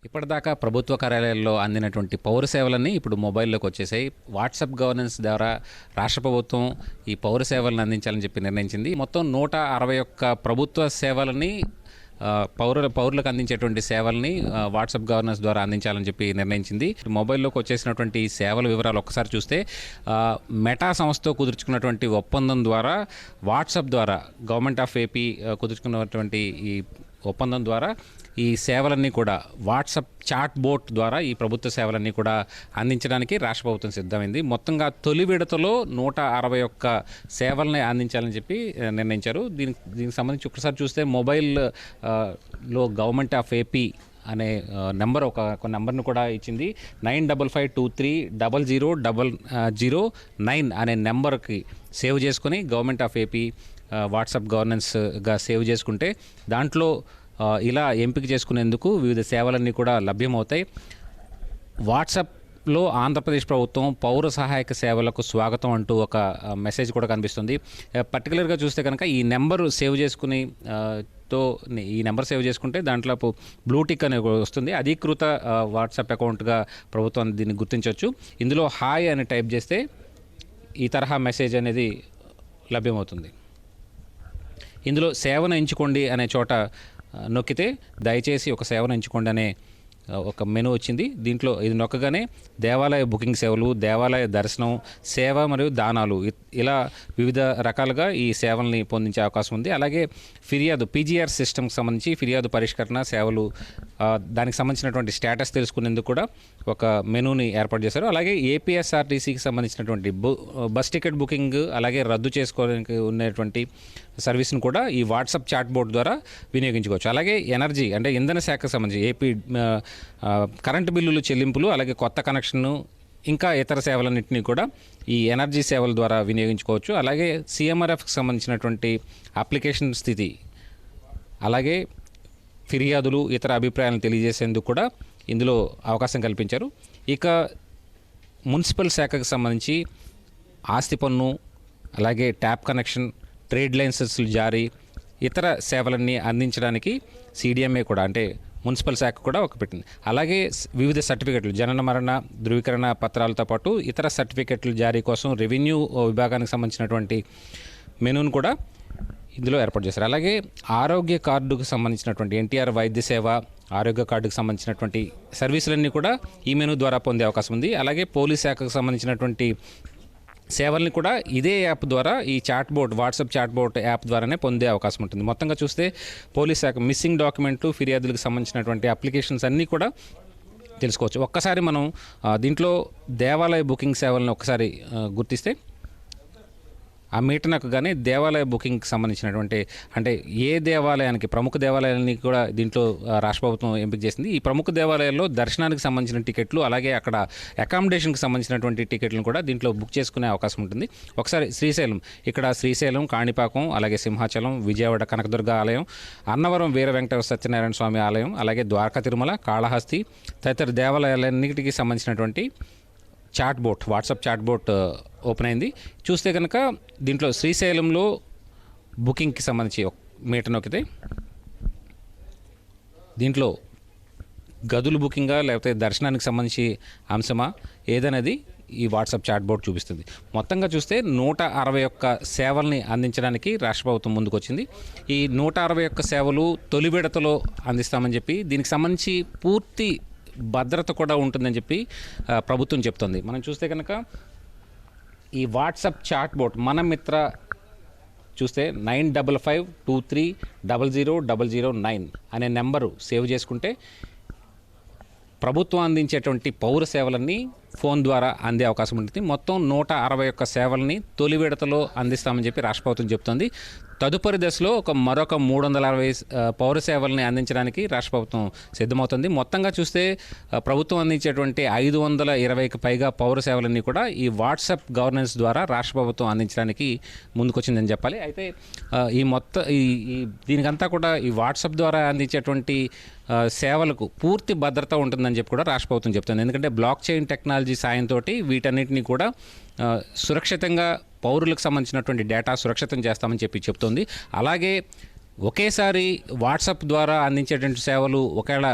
ఇప్పటిదాకా ప్రభుత్వ కార్యాలయాల్లో అందినటువంటి పౌర సేవలన్నీ ఇప్పుడు మొబైల్లోకి వచ్చేసాయి. వాట్సాప్ గవర్నెన్స్ ద్వారా రాష్ట్ర ప్రభుత్వం ఈ పౌర సేవలను అందించాలని చెప్పి నిర్ణయించింది. మొత్తం 161 ప్రభుత్వ సేవలని పౌరులకు అందించేటువంటి సేవల్ని వాట్సాప్ గవర్నెన్స్ ద్వారా అందించాలని చెప్పి నిర్ణయించింది. మొబైల్లోకి వచ్చేసినటువంటి సేవల వివరాలు ఒక్కసారి చూస్తే మెటా సంస్థతో కుదుర్చుకున్నటువంటి ఒప్పందం ద్వారా వాట్సాప్ ద్వారా గవర్నమెంట్ ఆఫ్ ఏపీ కుదుర్చుకున్నటువంటి ఈ ఒప్పందం ద్వారా ఈ సేవలన్నీ కూడా వాట్సాప్ చాట్ బోట్ ద్వారా ఈ ప్రభుత్వ సేవలన్నీ కూడా అందించడానికి రాష్ట్ర ప్రభుత్వం సిద్ధమైంది. మొత్తంగా తొలి విడతలో 161 సేవల్ని అందించాలని చెప్పి నిర్ణయించారు. దీనికి సంబంధించి ఒకసారి చూస్తే మొబైల్లో గవర్నమెంట్ ఆఫ్ ఏపీ అనే నెంబర్ ఒక నెంబర్ను కూడా ఇచ్చింది. 9553000009 అనే నెంబర్కి సేవ్ చేసుకొని గవర్నమెంట్ ఆఫ్ ఏపీ వాట్సాప్ గవర్నెన్స్గా సేవ్ చేసుకుంటే దాంట్లో ఇలా ఎంపిక చేసుకునేందుకు వివిధ సేవలన్నీ కూడా లభ్యమవుతాయి. వాట్సాప్లో ఆంధ్రప్రదేశ్ ప్రభుత్వం పౌర సహాయక సేవలకు స్వాగతం అంటూ ఒక మెసేజ్ కూడా కనిపిస్తుంది. పర్టికులర్గా చూస్తే కనుక ఈ నెంబరు సేవ్ చేసుకుని ఈ నెంబర్ సేవ్ చేసుకుంటే దాంట్లో బ్లూటిక్ అనేది వస్తుంది. అధీకృత వాట్సాప్ అకౌంట్గా ప్రభుత్వం దీన్ని గుర్తించవచ్చు. ఇందులో హాయ్ అని టైప్ చేస్తే ఈ తరహా మెసేజ్ అనేది లభ్యమవుతుంది. ఇందులో సేవను ఎంచుకోండి అనే చోట నొక్కితే దయచేసి ఒక సేవను ఎంచుకోండి అనే ఒక మెనూ వచ్చింది. దీంట్లో ఇది నొక్కగానే దేవాలయ బుకింగ్ సేవలు, దేవాలయ దర్శనం, సేవ మరియు దానాలు ఇలా వివిధ రకాలుగా ఈ సేవల్ని పొందించే అవకాశం ఉంది. అలాగే ఫిర్యాదు పీజీఆర్ సిస్టమ్కి సంబంధించి ఫిర్యాదు పరిష్కరణ సేవలు, దానికి సంబంధించినటువంటి స్టేటస్ తెలుసుకునేందుకు కూడా ఒక మెనూని ఏర్పాటు చేశారు. అలాగే ఏపీఎస్ఆర్టీసీకి సంబంధించినటువంటి బస్ టికెట్ బుకింగ్, అలాగే రద్దు చేసుకోవడానికి ఉన్నటువంటి సర్వీస్ను కూడా ఈ వాట్సాప్ చాట్ బోర్డ్ ద్వారా వినియోగించుకోవచ్చు. అలాగే ఎనర్జీ అంటే ఇంధన శాఖకు సంబంధించి ఏపీ కరెంటు బిల్లులు చెల్లింపులు, అలాగే కొత్త కనెక్షన్ను, ఇంకా ఇతర సేవలన్నింటినీ కూడా ఈ ఎనర్జీ సేవల ద్వారా వినియోగించుకోవచ్చు. అలాగే సీఎంఆర్ఎఫ్కి సంబంధించినటువంటి అప్లికేషన్ స్థితి, అలాగే ఫిర్యాదులు, ఇతర అభిప్రాయాలను తెలియజేసేందుకు కూడా ఇందులో అవకాశం కల్పించారు. ఇక మున్సిపల్ శాఖకు సంబంధించి ఆస్తి పన్ను, అలాగే ట్యాప్ కనెక్షన్, ట్రేడ్ లైసెన్సులు జారీ, ఇతర సేవలన్నీ అందించడానికి సిడిఎంఏ కూడా అంటే మున్సిపల్ శాఖ కూడా ఒక పెట్టింది. అలాగే వివిధ సర్టిఫికెట్లు, జనన మరణ ధృవీకరణ పత్రాలతో పాటు ఇతర సర్టిఫికెట్లు జారీ కోసం రెవెన్యూ విభాగానికి సంబంధించినటువంటి మెనూను కూడా ఇందులో ఏర్పాటు చేశారు. అలాగే ఆరోగ్య కార్డుకు సంబంధించినటువంటి ఎన్టీఆర్ వైద్య సేవ, ఆరోగ్య కార్డుకు సంబంధించినటువంటి సర్వీసులన్నీ కూడా ఈ మెనూ ద్వారా పొందే అవకాశం ఉంది. అలాగే పోలీస్ శాఖకు సంబంధించినటువంటి సేవల్ని కూడా ఇదే యాప్ ద్వారా ఈ chat board WhatsApp chat board app ద్వారానే పొందే అవకాశం ఉంటుంది. మొత్తంగా చూస్తే పోలీస్ శాఖ మిస్సింగ్ డాక్యుమెంట్లు, ఫిర్యాదులకు సంబంధించినటువంటి అప్లికేషన్స్ అన్నీ కూడా తెలుసుకోవచ్చు. ఒక్కసారి మనం దీంట్లో దేవాలయ బుకింగ్ సేవలను ఒక్కసారి గుర్తిస్తే ఆ మీటనకు కానీ దేవాలయ బుకింగ్కి సంబంధించినటువంటి అంటే ఏ దేవాలయానికి, ప్రముఖ దేవాలయాలని కూడా దీంట్లో రాష్ట్ర ప్రభుత్వం ఎంపిక చేసింది. ఈ ప్రముఖ దేవాలయాల్లో దర్శనానికి సంబంధించిన టికెట్లు, అలాగే అక్కడ అకామిడేషన్కి సంబంధించినటువంటి టికెట్లను కూడా దీంట్లో బుక్ చేసుకునే అవకాశం ఉంటుంది. ఒకసారి శ్రీశైలం, ఇక్కడ శ్రీశైలం, కాణిపాకం, అలాగే సింహాచలం, విజయవాడ కనకదుర్గ ఆలయం, అన్నవరం వీర వెంకట సత్యనారాయణ స్వామి ఆలయం, అలాగే ద్వారకా తిరుమల, కాళహస్తి తదితర దేవాలయాలన్నిటికీ సంబంధించినటువంటి chat bot WhatsApp chat bot open అయింది. చూస్తే కనుక దీంట్లో శ్రీశైలంలో బుకింగ్కి సంబంధించి మీటర్ నొక్కితే దీంట్లో గదులు బుకింగా లేకపోతే దర్శనానికి సంబంధించి అంశమా ఏదనేది ఈ వాట్సాప్ చాట్ బోర్డ్ చూపిస్తుంది. మొత్తంగా చూస్తే 161 సేవల్ని అందించడానికి రాష్ట్ర ప్రభుత్వం ముందుకు వచ్చింది. ఈ 161 సేవలు తొలి విడతలో అందిస్తామని చెప్పి దీనికి సంబంధించి పూర్తి భద్రత కూడా ఉంటుందని చెప్పి ప్రభుత్వం చెప్తుంది. మనం చూస్తే కనుక ఈ వాట్సాప్ చాట్ బోట్ మన మిత్ర చూస్తే 9552300009 అనే నెంబరు సేవ్ చేసుకుంటే ప్రభుత్వం అందించేటువంటి పౌర సేవలన్నీ ఫోన్ ద్వారా అందే అవకాశం ఉంటుంది. మొత్తం 161 సేవలని తొలి విడతలో అందిస్తామని చెప్పి రాష్ట్ర ప్రభుత్వం చెప్తుంది. తదుపరి దశలో మరొక 360 పౌర సేవల్ని అందించడానికి రాష్ట్ర ప్రభుత్వం సిద్ధమవుతుంది. మొత్తంగా చూస్తే ప్రభుత్వం అందించేటువంటి 520కి పైగా పౌర సేవలన్నీ కూడా ఈ వాట్సాప్ గవర్నెన్స్ ద్వారా రాష్ట్ర ప్రభుత్వం అందించడానికి ముందుకొచ్చిందని చెప్పాలి. అయితే దీనికంతా కూడా ఈ వాట్సాప్ ద్వారా అందించేటువంటి సేవలకు పూర్తి భద్రత ఉంటుందని చెప్పి కూడా రాష్ట్ర ప్రభుత్వం చెప్తుంది. ఎందుకంటే బ్లాక్ చైన్ టెక్నాలజీ సాయంతో వీటన్నిటిని కూడా సురక్షితంగా పౌరులకు సంబంధించినటువంటి డేటా సురక్షితం చేస్తామని చెప్తుంది. అలాగే ఒకేసారి వాట్సాప్ ద్వారా అందించేటువంటి సేవలు ఒకవేళ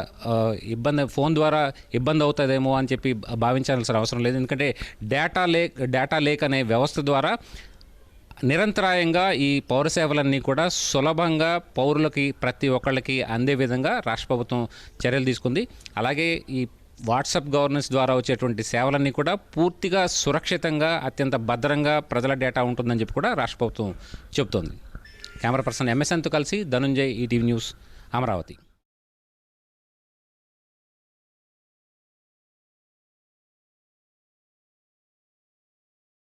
ఫోన్ ద్వారా ఇబ్బంది అవుతుందేమో అని చెప్పి భావించాల్సిన అవసరం లేదు. ఎందుకంటే డేటా లేక్ అనే వ్యవస్థ ద్వారా నిరంతరాయంగా ఈ పౌర సేవలన్నీ కూడా సులభంగా పౌరులకి ప్రతి ఒక్కళ్ళకి అందే విధంగా రాష్ట్ర ప్రభుత్వం చర్యలు తీసుకుంది. అలాగే ఈ వాట్సాప్ గవర్నెన్స్ ద్వారా వచ్చేటువంటి సేవలన్నీ కూడా పూర్తిగా సురక్షితంగా అత్యంత భద్రంగా ప్రజల డేటా ఉంటుందని చెప్పి కూడా రాష్ట్ర ప్రభుత్వం చెబుతోంది. కెమెరా పర్సన్ ఎంఎస్ఎన్తో కలిసి ధనుంజయ్, ఈటీవీ న్యూస్, అమరావతి.